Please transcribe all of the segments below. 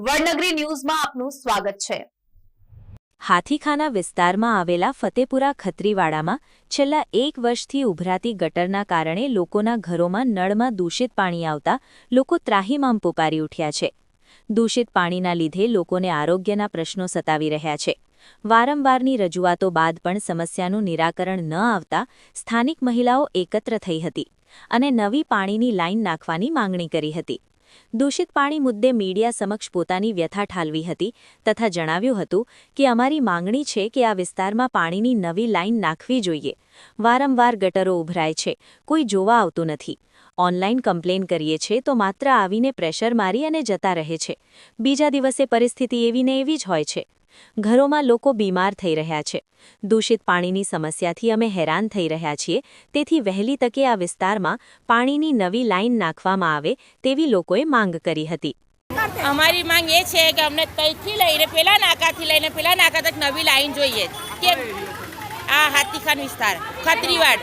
વડનગરી ન્યૂઝમાં આપનું સ્વાગત છે। હાથીખાના વિસ્તારમાં આવેલા ફતેપુરા ખત્રીવાડામાં છેલ્લા 1 વર્ષથી ઉભરાતી ગટરના કારણે લોકોના ઘરોમાં નળમાં દૂષિત પાણી આવતા લોકો ત્રાહિમામ પુકારી ઉઠ્યા છે। દૂષિત પાણીના લીધે લોકોને આરોગ્યના પ્રશ્નો સતાવી રહ્યા છે। વારંવારની રજૂઆતો બાદ પણ સમસ્યાનું નિરાકરણ ન આવતા સ્થાનિક મહિલાઓ એકત્ર થઈ હતી અને નવી પાણીની લાઈન નાખવાની માંગણી કરી હતી। દૂષિત પાણી મુદ્દે મીડિયા સમક્ષ પોતાની વ્યથા ઠાલવી હતી તથા જણાવ્યું હતું કે અમારી માંગણી છે કે આ વિસ્તારમાં પાણીની નવી લાઈન નાખવી જોઈએ। વારંવાર ગટરો ઉભરાય છે, કોઈ જોવા આવતું નથી। ઓનલાઈન કમ્પ્લેન કરીએ છીએ તો માત્ર આવીને પ્રેશર મારી અને જતા રહે છે। બીજા દિવસે પરિસ્થિતિ એવી ને એવી જ હોય છે। ઘરોમાં લોકો બીમાર થઈ રહ્યા છે। દૂષિત પાણીની સમસ્યાથી અમે હેરાન થઈ રહ્યા છીએ, તેથી વહેલી તકે આ વિસ્તારમાં પાણીની નવી લાઈન નાખવામાં આવે તેવી લોકોએ માંગ કરી હતી। અમારી માંગ એ છે કે અમને ત્યાંથી લઈને પેલા નાકાથી લઈને પેલા નાકા તક નવી લાઈન જોઈએ કે આ હાથીખાન વિસ્તાર ખત્રીવાડ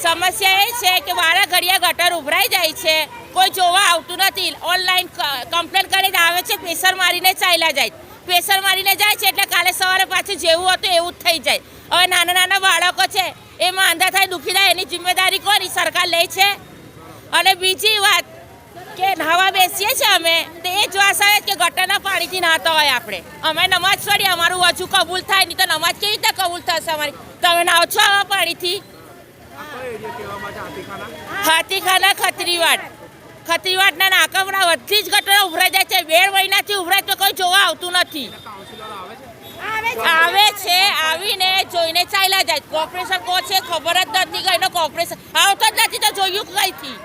સમસ્યા એ છે કે વાળા ઘડિયા ગટર ઉભરાઈ જાય છે, કોઈ જોવા આવતું નથી। ઓનલાઈન કમ્પ્લેન કરીને આવે છે, પ્રેશર મારીને ચાલ્યા જાય। પ્રેશર મારીને જાય છે એટલે કાલે સવારે પાછું જેવું હતું એવું જ થઈ જાય। હવે નાના નાના બાળકો છે એમાં અંધા થાય દુખી થાય, એની જિમ્મેદારી કોની સરકાર લે છે? અને બીજી વાત કે નહાવા બેસીએ છીએ અમે તો એ જ વાત આવે કે ગટરના પાણીથી નહાતા હોય આપણે। અમે નમાજ છોડી અમારું હજુ કબૂલ થાય નહીં તો નમાજ કેવી રીતે કબૂલ થશે અમારી? તમે નાહો છો આવા પાણીથી? હાથીખાના ખત્રીવાડના નાકામાં બધી જ ગટરો ઉભરાઈ જાય છે। 2 મહિનાથી ઉભરાય તો કોઈ જોવા આવતું નથી। આવે છે, આવીને જોઈને ચાલ્યા જાય। કોર્પોરેશન કો છે ખબર જ નથી કે એનો કોર્પોરેશન આવતો જ નથી તો જોયું કઈથી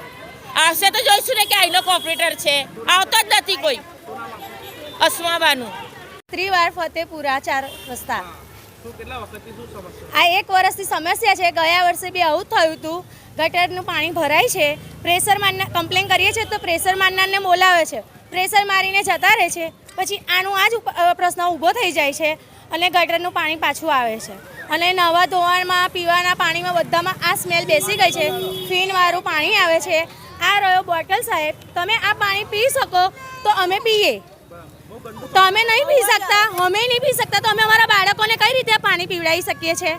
આવશે તો જોઈશું ને કે આઈનો કોર્પોરેટર છે, આવતો જ નથી કોઈ। અસ્માબાનું ખત્રીવાડ ફતેપુરા 4 રસ્તા આ 1 વર્ષથી સમસ્યા છે। ગયા વર્ષે બી આવું થયું હતું। ગટરનું પાણી ભરાય છે, પ્રેશર મારનાર કમ્પ્લેન કરીએ છીએ તો પ્રેશર મારનારને બોલાવે છે, પ્રેશર મારીને જતા રહે છે। પછી આનું આ જ પ્રશ્ન ઊભો થઈ જાય છે અને ગટરનું પાણી પાછું આવે છે અને નવા ધોવાણમાં પીવાના પાણીમાં બધામાં આ સ્મેલ બેસી ગઈ છે। ફીણવાળું પાણી આવે છે। આ રહ્યો બોટલ સાહેબ, તમે આ પાણી પી શકો તો અમે પીએ, તમે નહીં પી શકતા, અમે નહીં પી શકતા તો અમે અમારા બાળકોને કઈ રીતે આ પાણી પીવડાવી શકીએ છીએ?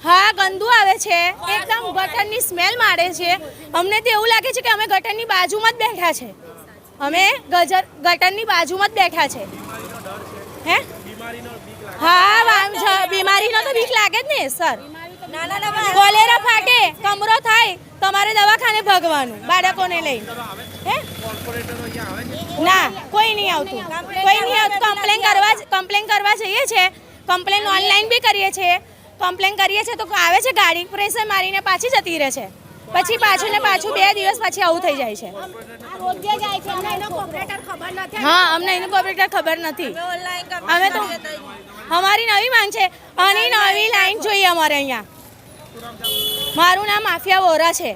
હા, ગંદુ આવે છે, એકદમ ગટરની સ્મેલ મારે છે। અમને તો એવું લાગે છે કે અમે ગટરની બાજુમાં જ બેઠા છે, અમે ગટરની બાજુમાં જ બેઠા છે। હે હા, બીમારીનો તો બીક લાગે જ ને સર। કોલેરા ફાટે, કમરો થાય, તમારે દવાખાને ભાગવાનું બાળકોને લઈને। હે ના, કોઈ નહીં આવતું, કોઈ નહીં આવતું। કમ્પ્લેન કરવા જઈએ છીએ, કમ્પ્લેન ઓનલાઈન બી કરીએ છીએ। કમ્પ્લેન કરીએ છીએ તો આવે છે ગાડી, પ્રેશર મારીને પાછી જતી રહે છે, પછી પાછું ને પાછું 2 દિવસ પછી આવું થઈ જાય છે। હા, અમને એનું કોર્પોરેટર ખબર નથી। અમે તો અમારી નવી માંગ છે અને નવી લાઈન જોઈએ અમારે અહીંયા। મારું નામ માફિયા વોરા છે।